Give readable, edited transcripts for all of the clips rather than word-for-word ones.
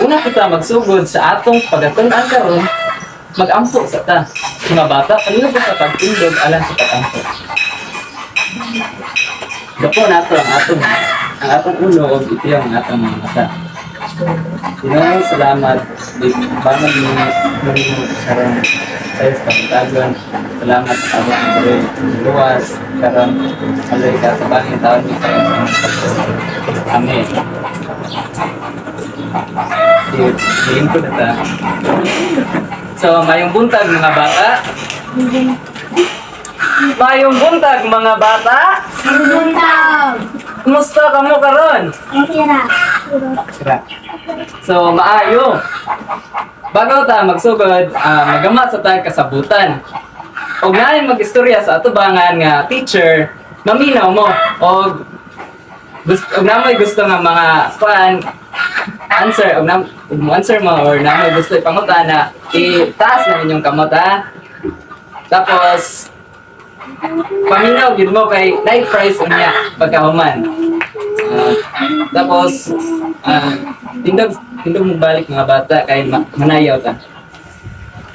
una kita magsugod sa atong pagatunan karon, mag-ampo sa ta. Mga bata, kanino ko sa pagtindog alang sa pag-ampo. Dapo nato ang atong ulo o ito yung atong mga mata. Pinoy, salamat. Bangon mo karon sa pagtagon. Salamat sa abang luwas karon alay ka sa bangin taon ni kayo sa amin. Diin ko na ta. So, mayong buntag mga bata. Mayong buntag mga bata. Buntag! Kumusta ka mo karon? Tira. So, maayo. Bago ta magsugod, magamat sa tayong kasabutan. Og naay mag-istorya sa atubangan nga teacher, maminaw mo. Og namoy gusto nga mga answer, answer mo or namoy gusto ipangutana, itaas na inyong kamot ha. Tapos, paminaw gid mo kay night prize unya pagkahuman. Tapos tindog mo balik mga bata kay manayaw ta.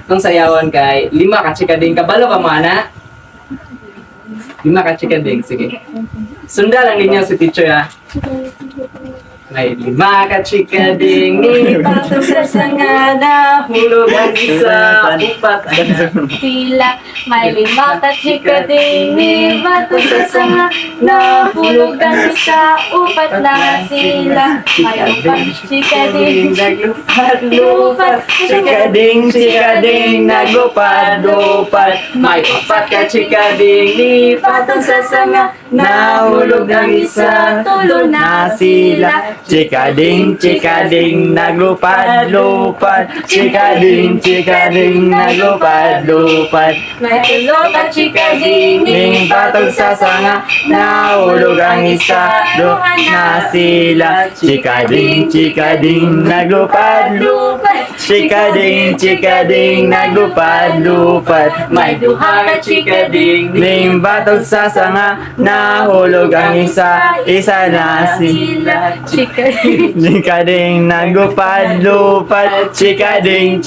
Itong sayawan kay 5 ka chikading kabalo ka mo ana. 5 ka chikading sige. Sunda lang ninyo si teacher ha. May 5 ka chikading ni patong sa sangana hulog ang isa upat Sila, may 5 ka chikading ni batong sa sanga na hulog ang isa, upat na sila. May 4 chikading lupat chikading nagupad-upad may 4 ka chikading ni patong sa sanga nahulog ang isa tulo na sila. Chikading, naglupad-lupad. Chikading, naglupad-lupad. May 3 ka chikading Ning patog sa sanga, nahulog ang isa, duha na sila. Chikading, naglupad-lupad. Chikading, naglupad-lupad. may 2 ka chikading Ning patog sa sanga, nahulog ang isa, isa na sila. Chikading, naglupad-lupad. Chikading,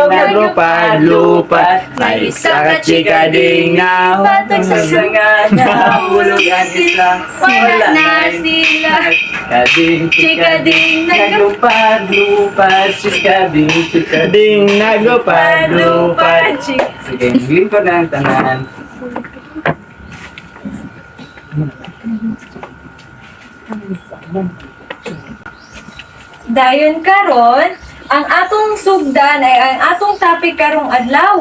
naglupad-lupad. May isa ka chikading Patog sa nahulog. sanga nahulog ang isa wala na sila. chikading naglupad-lupad chikading Chikading, naglupad-lupad. sige hingin ko na ang tanan. Dayon karon, ang atong sugdan ay ang atong topic karong adlaw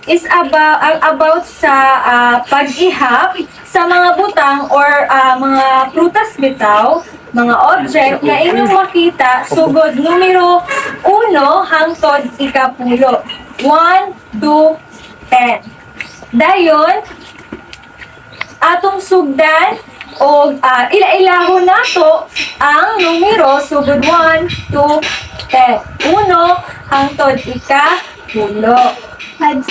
is about sa pag-ihap sa mga butang or mga prutas bitaw, mga object na inyong makita sugod numero 1 hangtod 10. 1, 2, 10. Dayon, atong sugdan o ila-ilahon nato ang numero sugod 1, 2, 10. 1 hangtod 10. 5,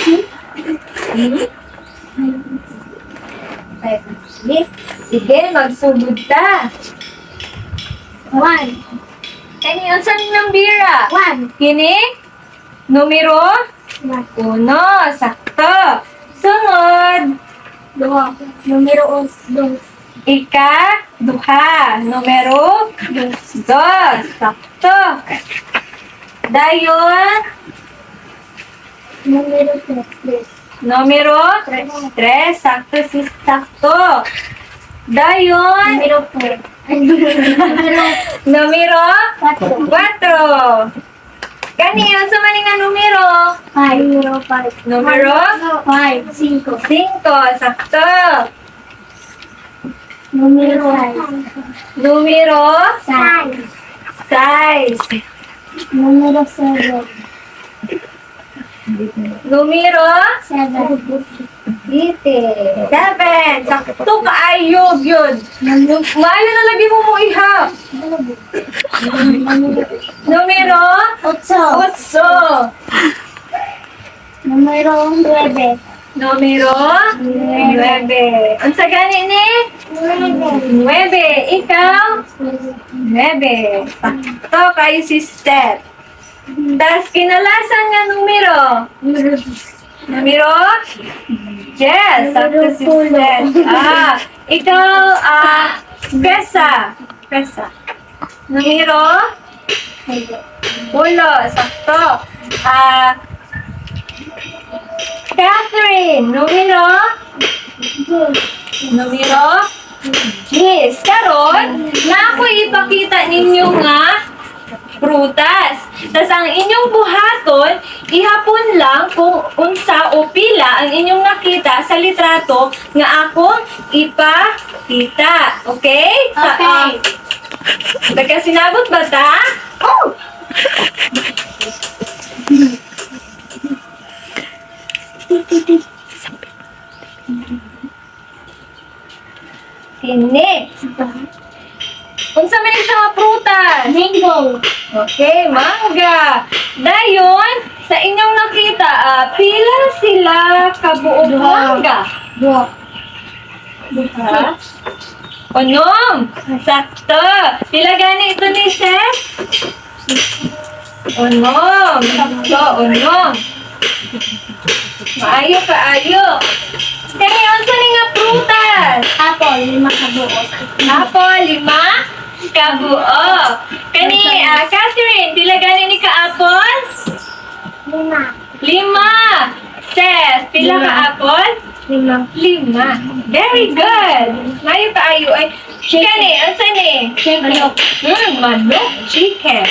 6. Sige, magsugod ta. 1. Kani unsa ni ng bira? 1. Kini numero 1, sakto. Sunod. 2. Numero 2. Duha. Numero 2. Sakto. Dayon. Numero 3. Numero 3. Sakto si sakto. Dayon. Numero 4. Numero 4. Kani unsa man nga numero? 5. Numero 5. 5. Sakto. Numero 6. Numero 6. Numero 7. Numero 7. Sakto kaayo gyud. Maayo na lagi mo mo ihap. Numero 8. Numero 9. Numero 9. Unsa gani ni? 9. Ikaw? 9. Sakto kayo si Seth. Tas kinalasan nga numero. Numero? Yes, sakto si Seth. Ikaw, Pesa. Numero? 10, sakto. Catherine, numero? Numero? Yes, karon na ako ipakita ninyo nga prutas. Tas ang inyong buhaton, ihapon lang kung unsa o pila ang inyong nakita sa litrato nga akong ipakita. Okay? Okay. Nagkasinabot ba ta? Oh! Kini. Unsa man ito nga prutas? Mango. Okay, mangga. Dayon, sa inyong nakita, pila sila kabuok mangga? Buwak. Ha? Onom. Sakto. Pila gani ito ni Seth? Onom. Sakto, onom. Maayo. Kani, unsa ni nga prutas? Apple. 5 kabuok. Apple, 5 kabuok. Kani, Catherine, pila gani ni ka-apple? 5. 5. Seth, pila Lima. ka-apple? 5. 5. Very good. Mayo kaayo ay. Kani, unsa ni? Manok. Manok. Chicken.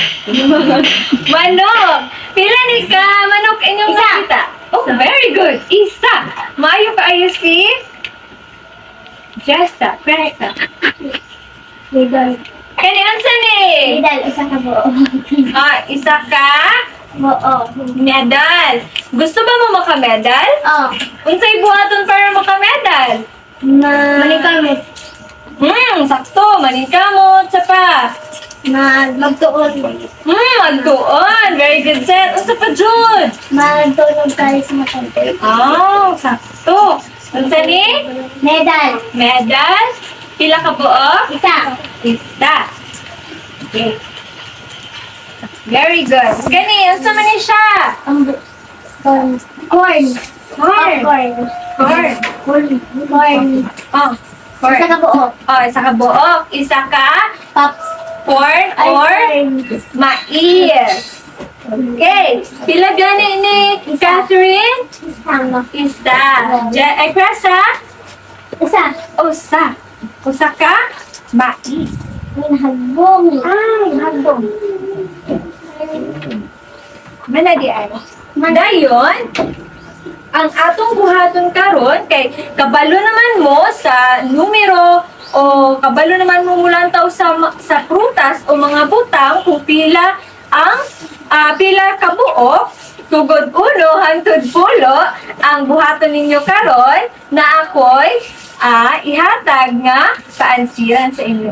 Manok. Pila ni ka manok inyong Isa. nakita? Oh, very good. Isa. Mayo kaayo si Jessa. Lidl. Kani, unsa ni? Lidl. 1 kabuok. Isa ka? Oo. Medal. Gusto ba mo makamedal? Oh. Unsay buhaton para makamedal? Manikamit. Sakto. Maningkamot. Sa pa. Magtuon. Magtuon. Very good, Seth. Unsa pa, Jud? Magtunog kayo sa matante. Sakto. Unsa ni? Medal. Medal. Pila ka buok? Isa. Isa. Okay. Very good. Gani, unsa man ni siya? Corn. Corn. Popcorn. Corn. Corn. Oh, corn. 1 kabuok. Isa ka buok. Isa ka Pops. corn or mais. Okay. Pila gani ni Catherine? Isang. Isa. Ay, Prasa? Isa. Usa ka? Mais. Minhagbong. Hagbo. Manadi ay. Dayon, ang atong buhaton karon kay kabalo naman mo sa numero o kabalo naman mo mulantaw sa prutas o mga butang kung pila ang pila ka buok tugod 1 hangtod 10 ang buhaton ninyo karon na ako'y ihatag nga kaansiran sa inyo.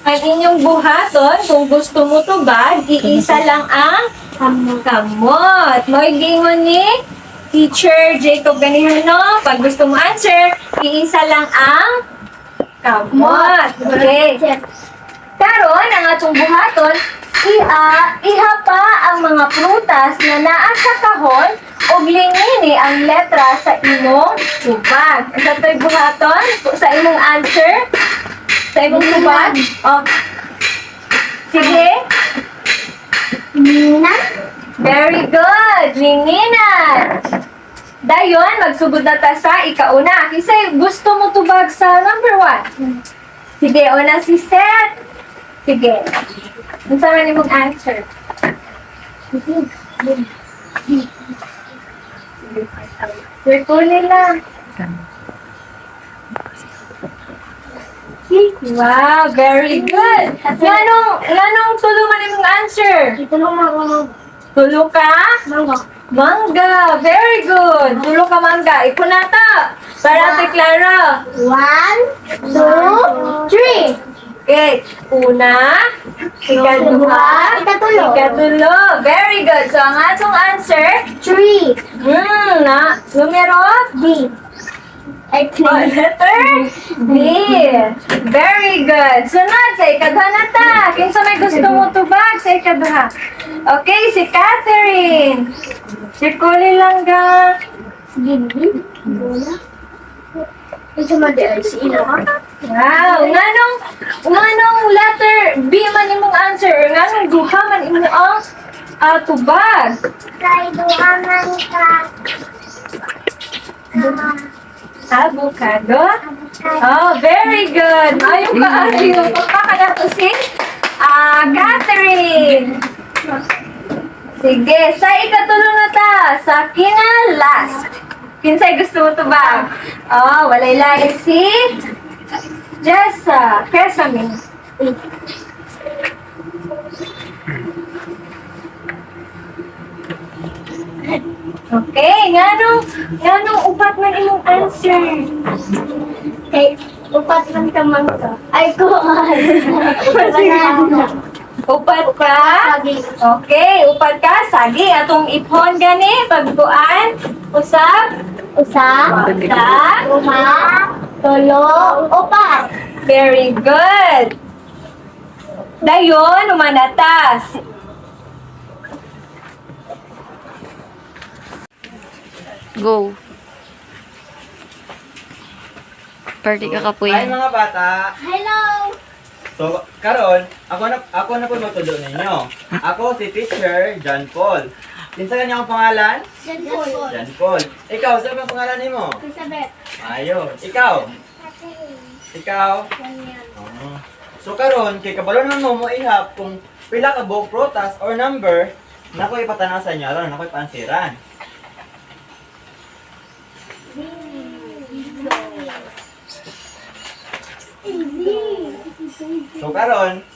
Ang inyong buhaton, kung gusto mo tubag, iisa lang ang kamot. Mo'y ni Teacher Jacob Ganihano, pag gusto mo answer, iisa lang ang kamot. Okay. Karon ang atong buhaton, ihapa ang mga prutas na naa sa kahon ug lingini ang letra sa imong tubag. Ito to'y buhaton sa imong answer. Sa imong tubag. Sige. Nina. Very good. Linginan. Dayon, magsugod na ta sa ikauna. Kisay, gusto mo tubag sa number 1? Sige, una si Seth. Sige. Ano sa man imong answer? Circle lang. Wow, very good. Nganong tulo man imong answer? Ito lang mga Tulo ka? mga. Mangga. Very good. Tulo ka mangga. Ikunata. Para Ate Clara. 1, 2, 3. Okay. Una. Ikaduha. Ikatulo. Very good. So, ang atong answer, 3. numero? D. Oh, letter B. Very good. Sunod sa ikaduha na ta. Kinsa may gusto mo tubag sa ikaduha? Okay, si Catherine. Sikuli lang ga. Sige. Ito mo din. Si Ilo ka? Wow. Nganong letter B man imong answer? Or nganong duha man imo ang tubag? Kay duhaman ka. Avocado? Oh, very good. Ayun ka, ayun. Pagpakalato si Catherine. Sige, sa ikatulo na ta. Sa last. Kinsay gusto mo to ba? Oh, walay lahi si Jessa. Kesame. Okay, nganong upat man imong answer? Kay upat man ka man ka. Ay, kuhan. Upat ka? Sagi. Okay, upat ka. Sagi, atong iphon gani, pagbuan. Usap. Usa. Lima. Tulo. Upat. Very good. Dayon, umanatas. Go. Party ka kapoy. Hi mga bata. Hello. So, karon, ako na po matudo ninyo. Ako si Teacher John Paul. Kinsa kanya ang pangalan? Jenpol. John Paul. Ikaw, saan ang pangalan nimo? Elizabeth. Ayun. Ikaw? Ikaw? Oo. So karon, kay kabalo na mo ihap kung pila ka buok prutas or number, nako ipatanaw sa inyo aron, nako ipansiran. So karon,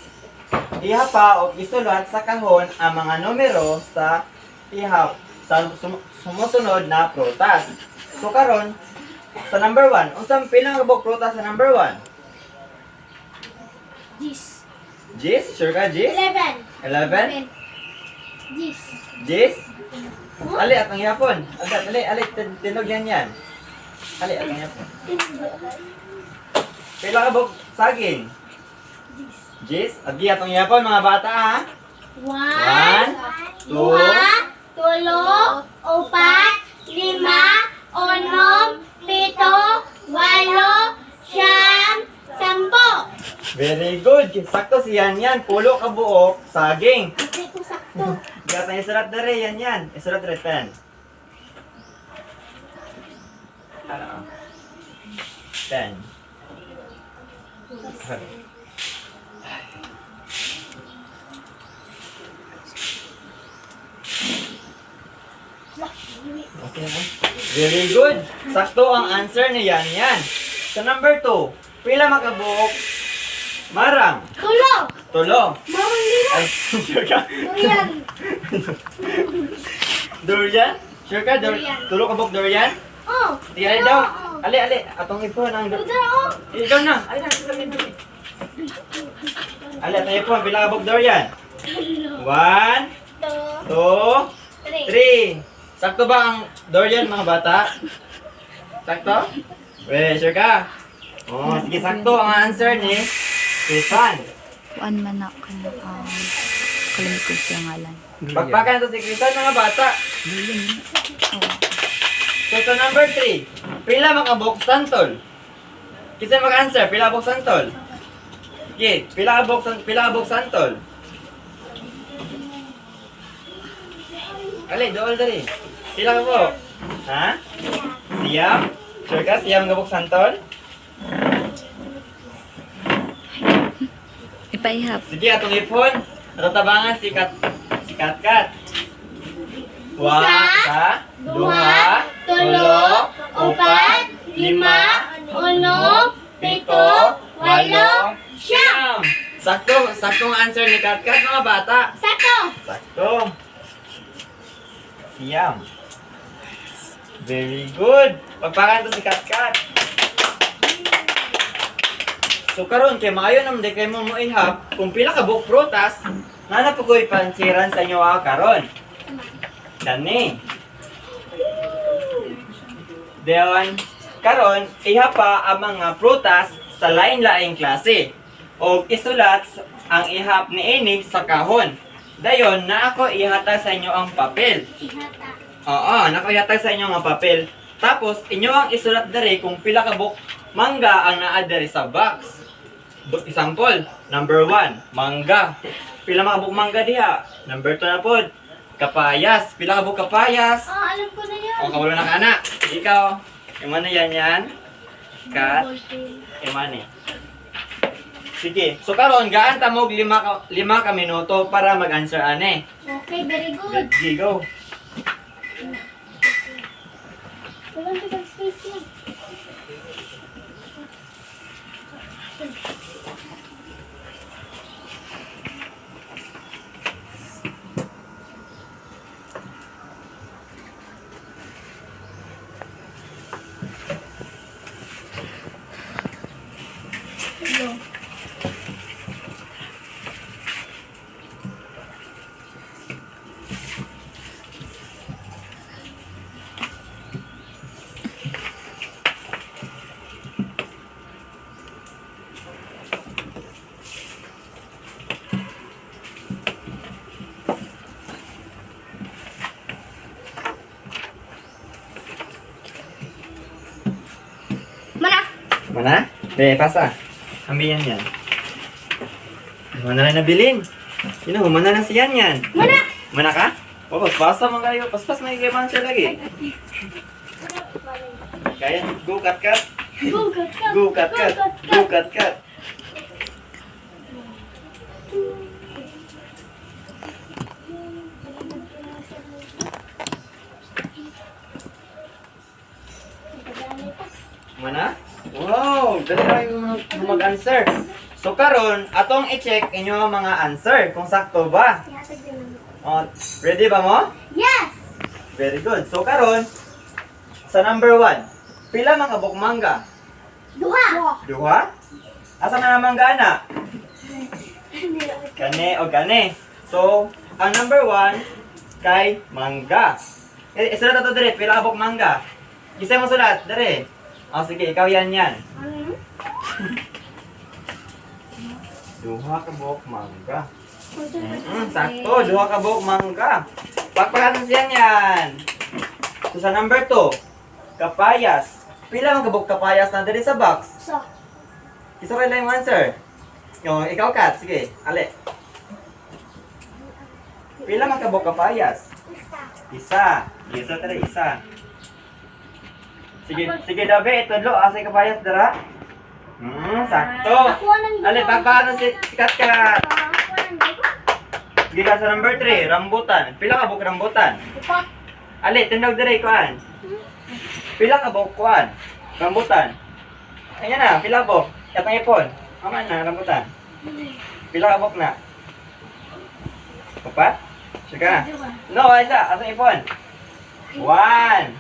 ihap pa o isulat sa kahon ang mga numero sa ihap sa sumusunod na prutas. So karon, sa number 1, unsang pila ka buok prutas sa number 1? Gis. Jis? Sure ka, Jis? 11. 11? Gis. Jis? Ali, atong yapon. Ali, tinog yan. Ali, atong yapon. Pila ka buok saging? Jis? Agi, atong yapon, mga bata, ha? 1, 2, tulo, upat, lima, onom, pito, walo, siyam, sampo. very good. Sakto si yan. Pulo ka buok, saging. Kasi ko sakto. Gata isulat na rin, yan. Isulat rin, pen. Ano? Pen. Okay na. Very good. Sakto ang answer ni yan. Sa number 2, pila makabuok? Marang. Tulo. Tulo. Mawang lima. Ay, sure ka? Durian. Durian? Sure ka? Durian. Tulo ka buok durian? Oh. Tingnan daw. Ali. Atong ipon ang Ito oh. ikaw na. Ay na. Ali, atong ipon. Pila ka buok durian? 1, 2, 3. Sakto ba ang durian, mga bata? Sakto? Weh, sure ka? Oh, sige, sakto ang answer ni Crisan. Kuan man na ka na kalimut ko siya ngalan. Pagpakan to si Crisan, mga bata. So, sa number 3, pila makabok santol? Kisa mag-answer, pila bok santol? Okay, pila bok santol? Ali, dool dali. Pila ka po? Ha? Siyam? Sure ka? Siyam nga bok santol? Ipaihap. Sige, atong ipon. Atong tabangan si Kat. Isa, duha, tulo, upat, lima, unom, pito, walo, siyam. Saktong answer ni Kat, mga bata. Sakto. Sakto. Yum. Very good. Pagpakan to si Katkat. So karon kay maayo naman di kay mo ihap kung pila ka buok prutas na napugoy pansiran sa inyo karon. Dani. Dayon karon ihap pa ang mga prutas sa lain-laing klase. O isulat ang ihap ni Enig sa kahon. Dayon na ako ihatag sa inyo ang papel. Oo, nakahatag sa inyo ang papel. Tapos inyo ang isulat dere kung pila ka buok mangga ang naa dere sa box. Example, number 1, mangga. Pila mga buok mangga diha? Number 2 na pod, kapayas. Pila ka buok kapayas? Alam ko na yan. O kabalo na ka na. Ikaw, imano yan? Kat, imano. Sige, so karon gaan ta mo 5 ka minuto para mag-answer ane. Okay, very good. Sige, go. Walang bigang space yan. Mana? Mana? Pasa. Ambil yan. Mana na nabilin? Sino, mana na siyan yan? Mana? Mana ka? O, paspasa man kayo. Paspas na ikiman siya lagi. Kaya, go kat kat. Go, cut, cut. Go kat kat. Go kat kat. Mana? Wow, dali kayo mag-answer. So karon, atong i-check inyo ang mga answer kung sakto ba. Oh, ready ba mo? Yes! Very good. So karon, sa number 1, pila mga buok mangga? Duha! Duha? Asa na mangga na? Kane o kane. So, ang number 1 kay mangga. Isulat ato dire, pila ka buok mangga? Isa mo sulat, dire. Oh, sige, ikaw yan. Duha ka buok mangga. Sakto, duha ka buok mangga. Pakpakatan siya yan. So, sa number 2, kapayas. Pila man ka buok kapayas na diri sa box? So, Isa ka lang yung answer. Yo, ikaw Kat, sige, ali. Pila man ka buok kapayas? Isa. Isa tara, isa. Sige dabe, itudlo, asay kapayas dara. Sakto. ako nang Ali, pakpakatan si Kat Kat. Ako nang Sige ka sa number 3, rambutan. Pila ka buok rambutan? Upat. Ali, tindog dire kuan. Pila ka buok kuan? Rambutan. Ayan na, pila buok? Katang ipon. Mama na, rambutan. Pila ka buok na? Upat? Sige. No, isa. Asang ipon? 1,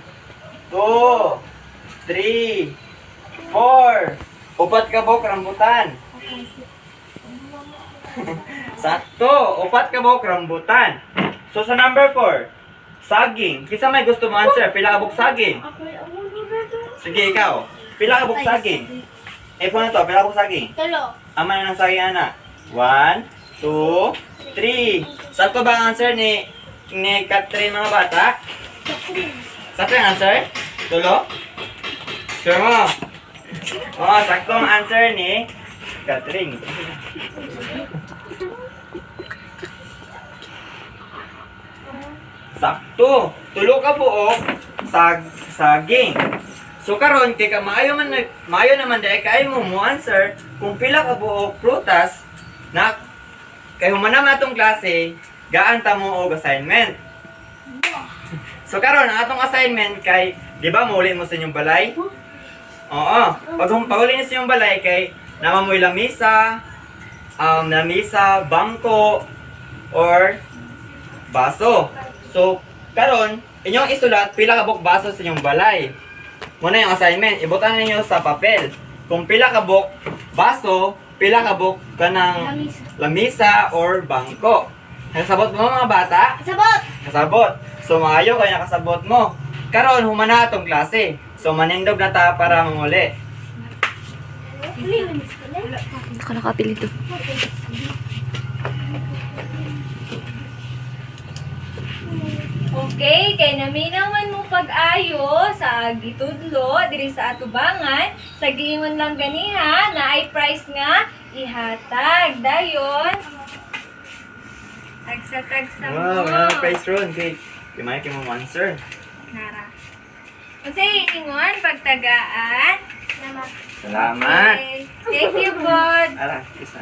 2, 3, 4. Upat ka buok rambutan. Sakto, upat ka buok rambutan. So sa number 4, saging. Kisa may gusto mo answer, pila ka buok saging? Sige, ikaw. Pila ka buok saging? Ipon na to, pila ka buok saging? Tulo. Ama na ng saging, ana. 1, 2, 3. Sakto ba ang answer ni Catherine mga bata? Sakto yung answer? Tulo? Sure mo? Oh, sakto ang answer ni Catherine. Sakto. Tulo ka buok saging. So karon kay ka maayo naman dai kay mo answer kung pila ka buok prutas na kay humanam natong klase gaan ta mo og assignment. So karon ang atong assignment kay di ba mauli mo sa inyong balay? Oo. Pag pauli niyo sa inyong balay kay namamoy lamisa, bangko or baso. So karon inyong isulat pila ka buok baso sa inyong balay. Muna yung assignment, ibutan ninyo sa papel. Kung pila ka buok baso, pila ka buok ka ng lamisa or bangko. Nakasabot mo mga bata? Sabot! Kasabot. So maayo kayo nakasabot mo. Karon humana atong klase. So manindog na ta para manguli. Saka nakapili to. Okay, kay naminawan mo pag-ayo sa gitudlo diri sa atubangan, sa giingon lang ganiha na ay price nga ihatag dayon. Tagsa-tagsa mo. Wow, mga price ron. Okay. Kimaya kimo answer. Nara. Kasi ingon pagtagaan. Salamat. Okay. Thank you, God. Ara, isa.